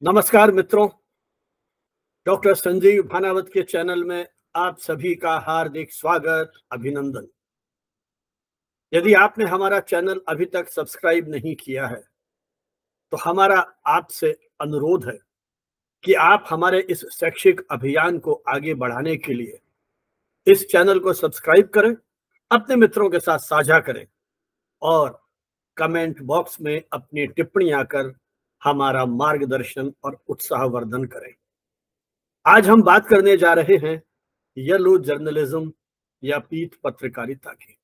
नमस्कार मित्रों, डॉक्टर संजीव भानावत के चैनल में आप सभी का हार्दिक स्वागत, अभिनंदन। यदि आपने हमारा चैनल अभी तक सब्सक्राइब नहीं किया है तो हमारा आपसे अनुरोध है कि आप हमारे इस शैक्षिक अभियान को आगे बढ़ाने के लिए इस चैनल को सब्सक्राइब करें, अपने मित्रों के साथ साझा करें और कमेंट बॉक्स में अपनी टिप्पणियां कर हमारा मार्गदर्शन और उत्साहवर्धन करें। आज हम बात करने जा रहे हैं येलो जर्नलिज्म या पीत पत्रकारिता की।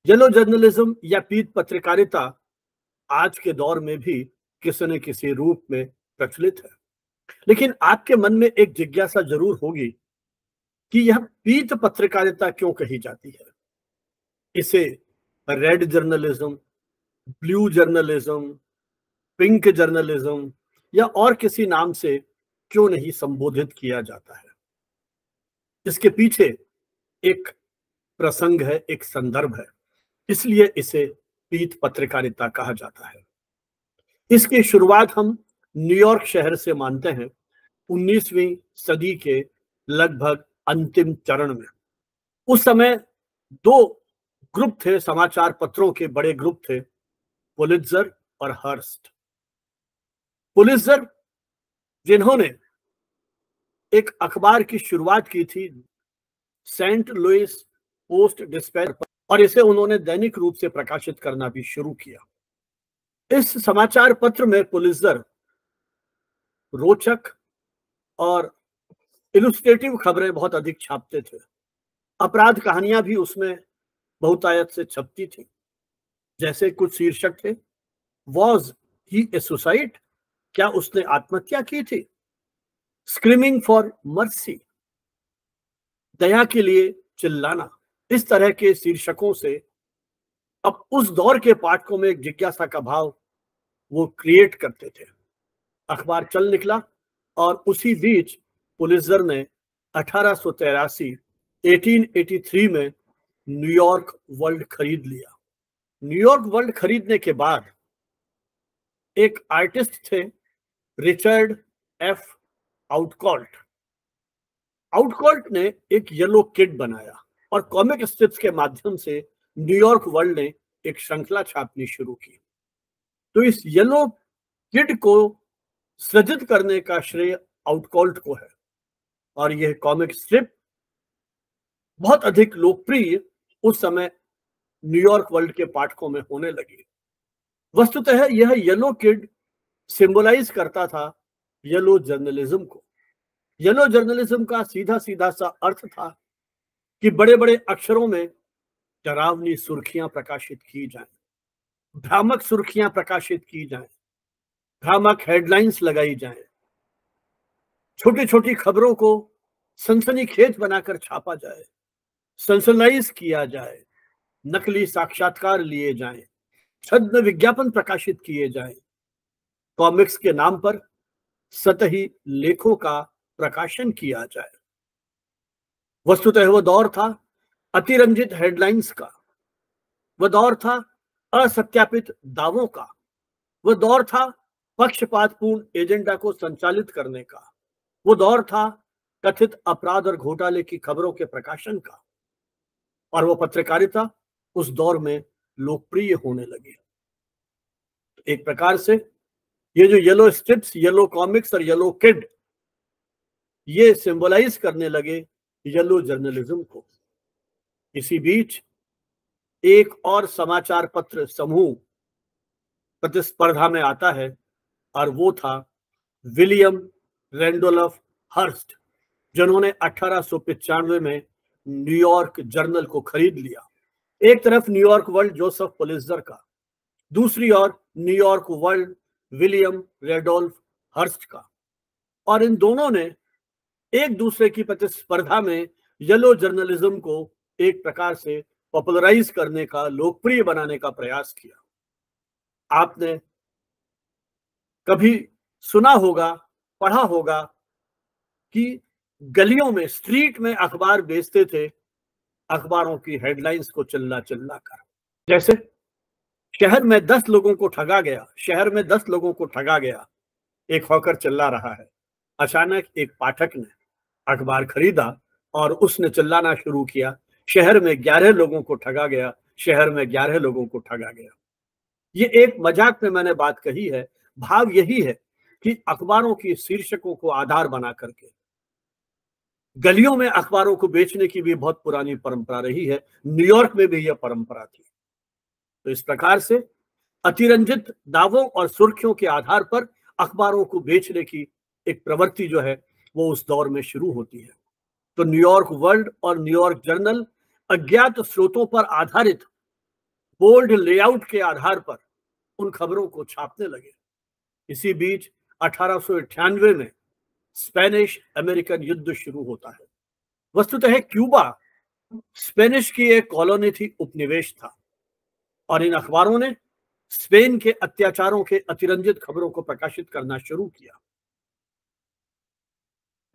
येलो जर्नलिज्म या पीत पत्रकारिता आज के दौर में भी किसी न किसी रूप में प्रचलित है, लेकिन आपके मन में एक जिज्ञासा जरूर होगी कि यह पीत पत्रकारिता क्यों कही जाती है। इसे red journalism, blue journalism, pink journalism या और किसी नाम से क्यों नहीं संबोधित किया जाता है। इसके पीछे एक प्रसंग है, एक संदर्भ है, इसलिए इसे पीत पत्रकारिता कहा जाता है। इसकी शुरुआत हम न्यूयॉर्क शहर से मानते हैं, 19वीं सदी के लगभग अंतिम चरण में। उस समय दो ग्रुप थे, समाचार पत्रों के बड़े ग्रुप थे, पुलित्जर और हर्स्ट। पुलित्जर जिन्होंने एक अखबार की शुरुआत की थी, सेंट लुइस पोस्ट डिस्पैच, और इसे उन्होंने दैनिक रूप से प्रकाशित करना भी शुरू किया। इस समाचार पत्र में पुलित्जर रोचक और इलुस्ट्रेटिव खबरें बहुत अधिक छापते थे। अपराध कहानियां भी उसमें बहुतायत से छपती थी। जैसे कुछ शीर्षक थे, वॉज ही ए सुसाइड, क्या उसने आत्महत्या की थी, स्क्रीमिंग फॉर मर्सी, दया के लिए चिल्लाना। इस तरह के शीर्षकों से अब उस दौर के पाठकों में एक जिज्ञासा का भाव वो क्रिएट करते थे। अखबार चल निकला और उसी बीच पुलित्जर ने 1883 में न्यूयॉर्क वर्ल्ड खरीद लिया। न्यूयॉर्क वर्ल्ड खरीदने के बाद एक आर्टिस्ट थे, रिचर्ड एफ आउटकॉल्ट। आउटकॉल्ट ने एक येलो किड बनाया और कॉमिक स्ट्रिप्स के माध्यम से न्यूयॉर्क वर्ल्ड ने एक श्रृंखला छापनी शुरू की। तो इस येलो किड को सृजित करने का श्रेय आउटकॉल्ट को है और यह कॉमिक स्ट्रिप बहुत अधिक लोकप्रिय उस समय न्यूयॉर्क वर्ल्ड के पाठकों में होने लगी। वस्तुतः यह येलो किड सिंबलाइज करता था येलो जर्नलिज्म को। येलो जर्नलिज्म का सीधा सीधा सा अर्थ था कि बड़े बड़े अक्षरों में डरावनी सुर्खियां प्रकाशित की जाएं, भ्रामक सुर्खियां प्रकाशित की जाएं, भ्रामक हेडलाइंस लगाई जाएं, छोटी छोटी खबरों को सनसनीखेज बनाकर छापा जाए, सेंसेशनलाइज किया जाए, नकली साक्षात्कार लिए जाएं, छद्म विज्ञापन प्रकाशित किए जाएं, कॉमिक्स के नाम पर सतही लेखों का प्रकाशन किया जाए। वस्तुतः वह दौर था अतिरंजित हेडलाइंस का, वह दौर था असत्यापित दावों का, वह दौर था पक्षपातपूर्ण एजेंडा को संचालित करने का, वो दौर था कथित अपराध और घोटाले की खबरों के प्रकाशन का, और वो पत्रकारिता उस दौर में लोकप्रिय होने लगी। एक प्रकार से ये जो येलो स्ट्रिप्स, येलो कॉमिक्स और येलो किड, ये सिंबलाइज करने लगे येलो जर्नलिज्म को। इसी बीच एक और समाचार पत्र समूह प्रतिस्पर्धा में आता है और वो था विलियम रैंडोल्फ हर्स्ट, जिन्होंने 1895 में न्यूयॉर्क जर्नल को खरीद लिया। एक तरफ न्यूयॉर्क वर्ल्ड जोसेफ पुलित्जर का, दूसरी ओर New York world William Randolph Hearst का, और इन दोनों ने एक दूसरे की प्रतिस्पर्धा में येलो जर्नलिज्म को एक प्रकार से पॉपुलराइज करने का, लोकप्रिय बनाने का प्रयास किया। आपने कभी सुना होगा, पढ़ा होगा कि गलियों में, स्ट्रीट में अखबार बेचते थे, अखबारों की हेडलाइंस को चिल्ला चिल्ला कर। जैसे शहर में 10 लोगों को ठगा गया, शहर में 10 लोगों को ठगा गया, एक हॉकर चिल्ला रहा है। अचानक एक पाठक ने अखबार खरीदा और उसने चिल्लाना शुरू किया, शहर में 11 लोगों को ठगा गया, शहर में 11 लोगों को ठगा गया। ये एक मजाक में मैंने बात कही है। भाव यही है कि अखबारों की शीर्षकों को आधार बना करके गलियों में अखबारों को बेचने की भी बहुत पुरानी परंपरा रही है। न्यूयॉर्क में भी यह परंपरा थी। तो इस प्रकार से अतिरंजित दावों और सुर्खियों के आधार पर अखबारों को बेचने की एक प्रवृत्ति जो है वो उस दौर में शुरू होती है। तो न्यूयॉर्क वर्ल्ड और न्यूयॉर्क जर्नल अज्ञात स्रोतों पर आधारित बोल्ड लेआउट के आधार पर उन खबरों को छापने लगे। इसी बीच 1898 में स्पेनिश अमेरिकन युद्ध शुरू होता है। वस्तुतः क्यूबा स्पेनिश की एक कॉलोनी थी, उपनिवेश था, और इन अखबारों ने स्पेन के अत्याचारों के अतिरंजित खबरों को प्रकाशित करना शुरू किया।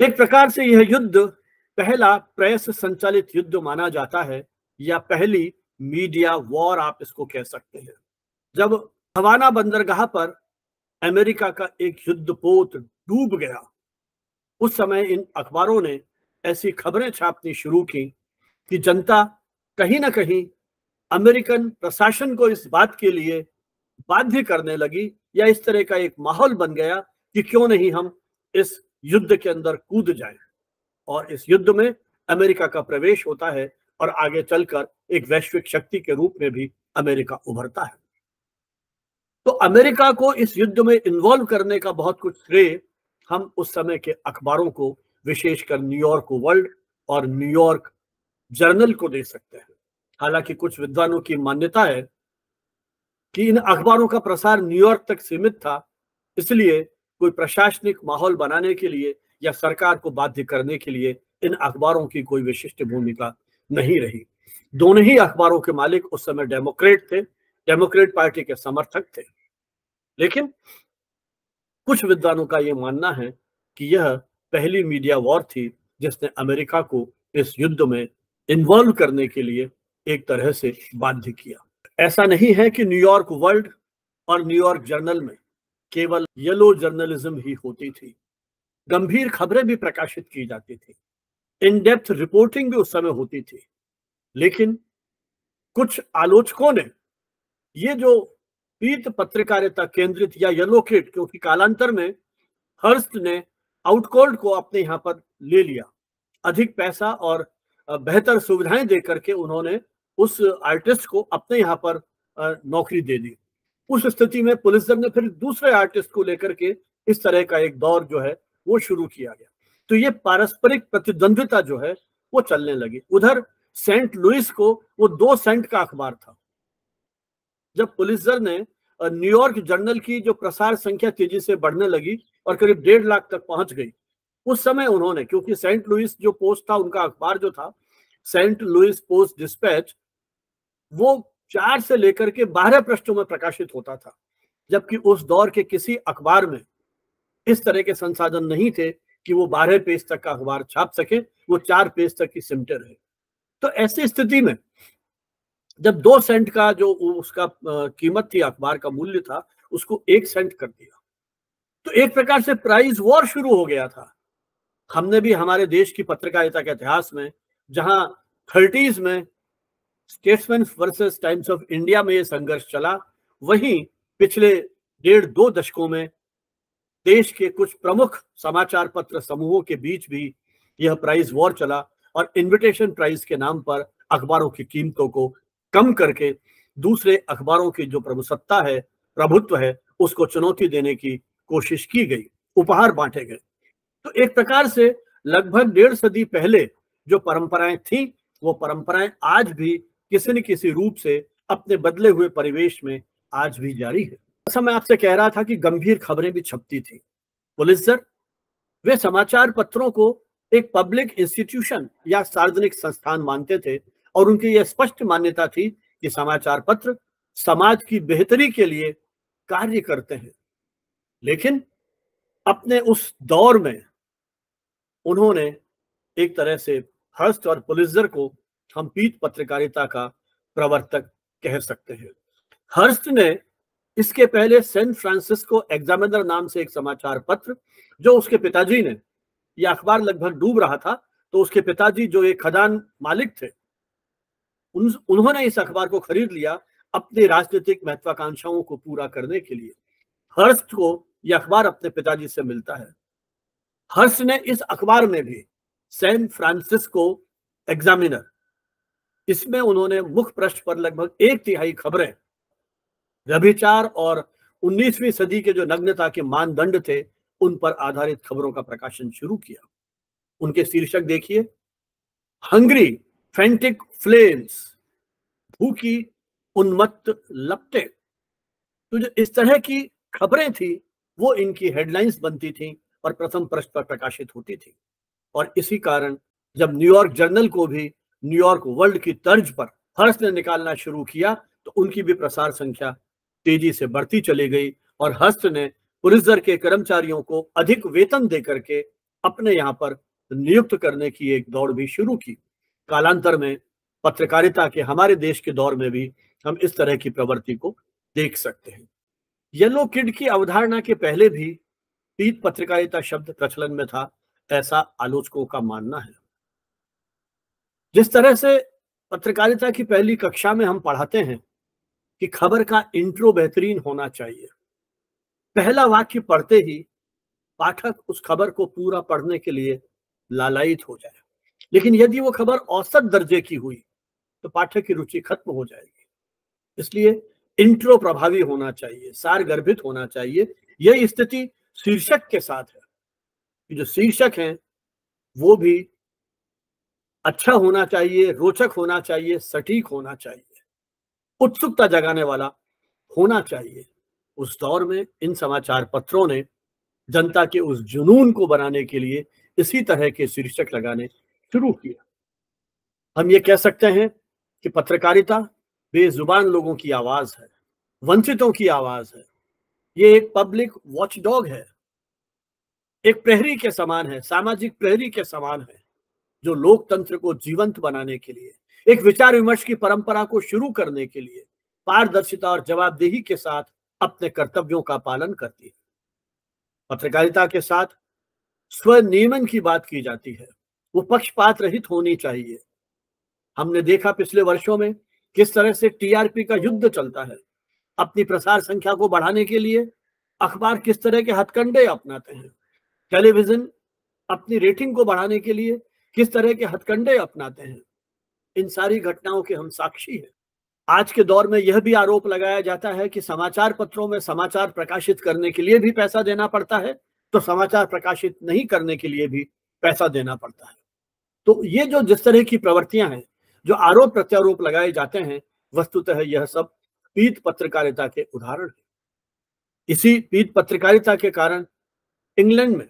एक प्रकार से यह युद्ध पहला प्रेस संचालित युद्ध माना जाता है, या पहली मीडिया वॉर आप इसको कह सकते हैं। जब हवाना बंदरगाह पर अमेरिका का एक युद्धपोत डूब गया, उस समय इन अखबारों ने ऐसी खबरें छापनी शुरू की कि जनता कहीं ना कहीं अमेरिकन प्रशासन को इस बात के लिए बाध्य करने लगी, या इस तरह का एक माहौल बन गया कि क्यों नहीं हम इस युद्ध के अंदर कूद जाएं। और इस युद्ध में अमेरिका का प्रवेश होता है और आगे चलकर एक वैश्विक शक्ति के रूप में भी अमेरिका उभरता है। तो अमेरिका को इस युद्ध में इन्वॉल्व करने का बहुत कुछ श्रेय हम उस समय के अखबारों को, विशेषकर न्यूयॉर्क वर्ल्ड और न्यूयॉर्क जर्नल को दे सकते हैं। हालांकि कुछ विद्वानों की मान्यता है कि इन अखबारों का प्रसार न्यूयॉर्क तक सीमित था, इसलिए कोई प्रशासनिक माहौल बनाने के लिए या सरकार को बाध्य करने के लिए इन अखबारों की कोई विशिष्ट भूमिका नहीं रही। दोनों ही अखबारों के मालिक उस समय डेमोक्रेट थे, डेमोक्रेट पार्टी के समर्थक थे। लेकिन कुछ विद्वानों का यह मानना है कि यह पहली मीडिया वॉर थी जिसने अमेरिका को इस युद्ध में इन्वॉल्व करने के लिए एक तरह से बाध्य किया। ऐसा नहीं है कि न्यूयॉर्क वर्ल्ड और न्यूयॉर्क जर्नल में केवल येलो जर्नलिज्म ही होती थी, गंभीर खबरें भी प्रकाशित की जाती थी, इन डेप्थ रिपोर्टिंग भी उस समय होती थी। लेकिन कुछ आलोचकों ने ये जो पीत पत्रकारिता केंद्रित या येलो किट, क्योंकि कालांतर में हर्स्ट ने आउटकोल्ड को अपने यहाँ पर ले लिया, अधिक पैसा और बेहतर सुविधाएं दे करके उन्होंने उस आर्टिस्ट को अपने यहाँ पर नौकरी दे दी। उस स्थिति में पुलिसर ने फिर दूसरे आर्टिस्ट को लेकर के इस तरह का एक दौर जो है वो शुरू किया गया। तो ये पारस्परिक प्रतिद्वंद्विता जो है वो चलने लगी। उधर सेंट लुइस को वो 2 सेंट का अखबार था। जब पुलिसर ने न्यूयॉर्क जर्नल की जो प्रसार संख्या तेजी से बढ़ने लगी और करीब 1.5 लाख तक पहुंच गई, उस समय उन्होंने, क्योंकि सेंट लुइस जो पोस्ट था, उनका अखबार जो था सेंट लुइस पोस्ट डिस्पैच, वो 4 से लेकर के 12 पृष्ठों में प्रकाशित होता था, जबकि उस दौर के किसी अखबार में इस तरह के संसाधन नहीं थे कि वो 12 पेज तक का अखबार छाप सके, वो 4 पेज तक ही सिमटे रहे। तो ऐसी स्थिति में जब 2 सेंट का जो उसका कीमत थी, अखबार का मूल्य था, उसको 1 सेंट कर दिया, तो एक प्रकार से प्राइस वॉर शुरू हो गया था। हमने भी हमारे देश की पत्रकारिता के इतिहास में, जहां 30s में statesman versus times of India में यह संघर्ष चला, वहीं पिछले 1.5-2 दशकों में देश के कुछ प्रमुख समाचार पत्र समूहों के बीच भी यह प्राइस वॉर चला और इन्विटेशन प्राइस के नाम पर अखबारों की कीमतों को कम करके दूसरे अखबारों की जो प्रभुसत्ता है, प्रभुत्व है, उसको चुनौती देने की कोशिश की गई, उपहार बांटे गए। तो एक प्रकार से लगभग 1.5 सदी पहले जो परंपराएं थी, वो परंपराएं आज भी किसी न किसी रूप से अपने बदले हुए परिवेश में आज भी जारी है। ऐसा मैं आपसे कह रहा था कि गंभीर खबरें भी छपती थी। पुलिसर वे समाचार पत्रों को एक पब्लिक इंस्टीट्यूशन या सार्वजनिक संस्थान मानते थे और उनकी यह स्पष्ट मान्यता थी कि समाचार पत्र समाज की बेहतरी के लिए कार्य करते हैं। लेकिन अपने उस दौर में उन्होंने एक तरह से हर्स्ट और पुलित्जर को हम पीत पत्रकारिता का प्रवर्तक कह सकते हैं। हर्स्ट ने इसके पहले सैन फ्रांसिस्को एग्जामिनर नाम से एक समाचार पत्र, जो उसके पिताजी ने, यह अखबार लगभग डूब रहा था, तो उसके पिताजी जो एक खदान मालिक थे, उन्होंने इस अखबार को खरीद लिया अपनी राजनीतिक महत्वाकांक्षाओं को पूरा करने के लिए। हर्स्ट को यह अखबार अपने पिताजी से मिलता है। हर्स्ट ने इस अखबार में भी सैन फ्रांसिस्को एग्जामिनर, इसमें उन्होंने मुख्य पृष्ठ पर लगभग 1/3 खबरें व्यभिचार और 19वीं सदी के जो नग्नता के मानदंड थे उन पर आधारित खबरों का प्रकाशन शुरू किया। उनके शीर्षक देखिए, हंग्री फैंटिक फ्लेम्स, भूखी उन्मत्त लपटें। तो जो इस तरह की खबरें थी वो इनकी हेडलाइंस बनती थी और प्रथम पृष्ठ पर प्रकाशित होती थी। और इसी कारण जब न्यूयॉर्क जर्नल को भी न्यूयॉर्क वर्ल्ड की तर्ज पर हर्स्ट ने निकालना शुरू किया तो उनकी भी प्रसार संख्या तेजी से बढ़ती चली गई और हर्स्ट ने पुलित्जर के कर्मचारियों को अधिक वेतन देकर के अपने यहाँ पर नियुक्त करने की एक दौड़ भी शुरू की। कालांतर में पत्रकारिता के हमारे देश के दौर में भी हम इस तरह की प्रवृत्ति को देख सकते हैं। येलो किड की अवधारणा के पहले भी पीत पत्रकारिता शब्द प्रचलन में था, ऐसा आलोचकों का मानना है। जिस तरह से पत्रकारिता की पहली कक्षा में हम पढ़ाते हैं कि खबर का इंट्रो बेहतरीन होना चाहिए, पहला वाक्य पढ़ते ही पाठक उस खबर को पूरा पढ़ने के लिए लालायित हो जाए, लेकिन यदि वो खबर औसत दर्जे की हुई तो पाठक की रुचि खत्म हो जाएगी। इसलिए इंट्रो प्रभावी होना चाहिए, सारगर्भित होना चाहिए। यह स्थिति शीर्षक के साथ है कि जो शीर्षक है वो भी अच्छा होना चाहिए, रोचक होना चाहिए, सटीक होना चाहिए, उत्सुकता जगाने वाला होना चाहिए। उस दौर में इन समाचार पत्रों ने जनता के उस जुनून को बनाने के लिए इसी तरह के शीर्षक लगाने शुरू किया। हम ये कह सकते हैं कि पत्रकारिता बेजुबान लोगों की आवाज है, वंचितों की आवाज है। ये एक पब्लिक वॉचडॉग है, एक प्रहरी के समान है, सामाजिक प्रहरी के समान है, जो लोकतंत्र को जीवंत बनाने के लिए, एक विचार विमर्श की परंपरा को शुरू करने के लिए पारदर्शिता और जवाबदेही के साथ अपने कर्तव्यों का पालन करती है। पत्रकारिता के साथ स्वनियमन की बात की जाती है, वो पक्षपात रहित होनी चाहिए। हमने देखा पिछले वर्षों में किस तरह से टीआरपी का युद्ध चलता है। अपनी प्रसार संख्या को बढ़ाने के लिए अखबार किस तरह के हथकंडे अपनाते हैं, टेलीविजन अपनी रेटिंग को बढ़ाने के लिए किस तरह के हथकंडे अपनाते हैं। इन सारी घटनाओं के हम साक्षी हैं। आज के दौर में यह भी आरोप लगाया जाता है कि समाचार पत्रों में समाचार प्रकाशित करने के लिए भी पैसा देना पड़ता है, तो समाचार प्रकाशित नहीं करने के लिए भी पैसा देना पड़ता है। तो ये जो जिस तरह की प्रवृत्तियां हैं, जो आरोप प्रत्यारोप लगाए जाते हैं, वस्तुतः यह सब पीत पत्रकारिता के उदाहरण है। इसी पीत पत्रकारिता के कारण इंग्लैंड में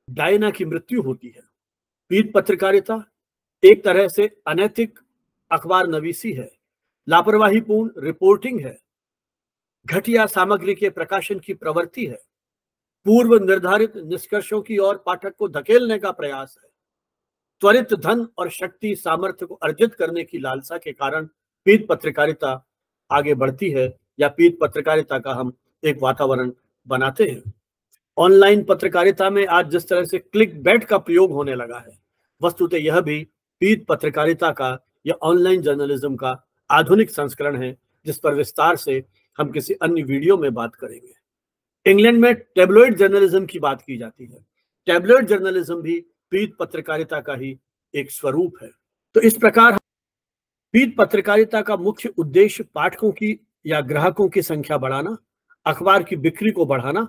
डायना की मृत्यु होती है। पीत पत्रकारिता एक तरह से अनैतिक अखबार नवीसी है, लापरवाहीपूर्ण रिपोर्टिंग है, घटिया सामग्री के प्रकाशन की प्रवृत्ति है, पूर्व निर्धारित निष्कर्षों की ओर पाठक को धकेलने का प्रयास है, त्वरित धन और शक्ति सामर्थ्य को अर्जित करने की लालसा के कारण पीत पत्रकारिता आगे बढ़ती है या पीत पत्रकारिता का हम एक वातावरण बनाते हैं। ऑनलाइन पत्रकारिता में आज जिस तरह से क्लिक बैट का प्रयोग होने लगा है, वस्तुतः यह भी पीत पत्रकारिता का या ऑनलाइन जर्नलिज्म का आधुनिक संस्करण है, जिस पर विस्तार से हम किसी अन्य वीडियो में बात करेंगे। इंग्लैंड में टैब्लॉइड जर्नलिज्म की बात की जाती है। टैब्लॉइड जर्नलिज्म भी पीत पत्रकारिता का ही एक स्वरूप है। तो इस प्रकार पीत पत्रकारिता का मुख्य उद्देश्य पाठकों की या ग्राहकों की संख्या बढ़ाना, अखबार की बिक्री को बढ़ाना,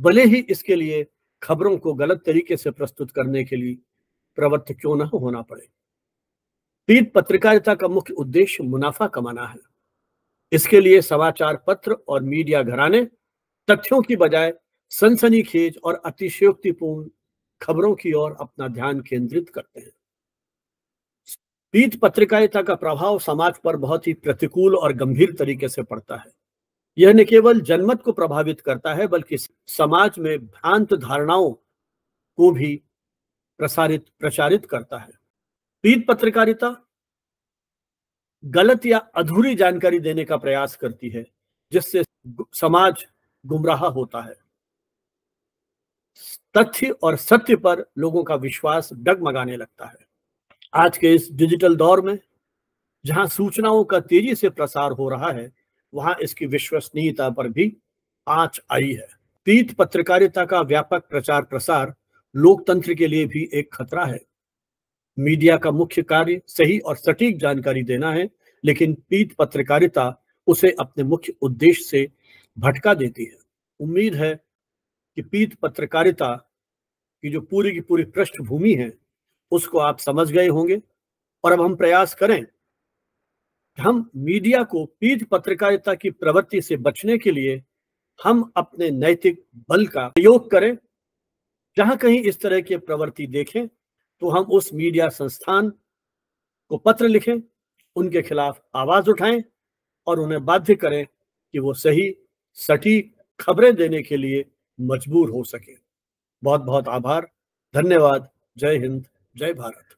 भले ही इसके लिए खबरों को गलत तरीके से प्रस्तुत करने के लिए प्रवृत्त क्यों न होना पड़े। पीत पत्रकारिता का मुख्य उद्देश्य मुनाफा कमाना है। इसके लिए समाचार पत्र और मीडिया घराने तथ्यों की बजाय सनसनीखेज और अतिशयोक्तिपूर्ण खबरों की ओर अपना ध्यान केंद्रित करते हैं। पीत पत्रकारिता का प्रभाव समाज पर बहुत ही प्रतिकूल और गंभीर तरीके से पड़ता है। यह न केवल जनमत को प्रभावित करता है, बल्कि समाज में भ्रांत धारणाओं को भी प्रचारित करता है। पीत पत्रकारिता गलत या अधूरी जानकारी देने का प्रयास करती है जिससे समाज गुमराह होता है। तथ्य और सत्य पर लोगों का विश्वास डगमगाने लगता है। आज के इस डिजिटल दौर में जहां सूचनाओं का तेजी से प्रसार हो रहा है, वहां इसकी विश्वसनीयता पर भी आंच आई है। पीठ पत्रकारिता का व्यापक प्रचार प्रसार लोकतंत्र के लिए भी एक खतरा है। मीडिया का मुख्य कार्य सही और सटीक जानकारी देना है, लेकिन पीठ पत्रकारिता उसे अपने मुख्य उद्देश्य से भटका देती है। उम्मीद है कि पीठ पत्रकारिता की जो पूरी की पूरी पृष्ठभूमि है उसको आप समझ गए होंगे, और अब हम प्रयास करें कि हम मीडिया को पीठ पत्रकारिता की प्रवृत्ति से बचने के लिए हम अपने नैतिक बल का प्रयोग करें। जहां कहीं इस तरह की प्रवृत्ति देखें तो हम उस मीडिया संस्थान को पत्र लिखें, उनके खिलाफ आवाज उठाएं और उन्हें बाध्य करें कि वो सही सटीक खबरें देने के लिए मजबूर हो सके। बहुत बहुत आभार, धन्यवाद। जय हिंद, जय भारत।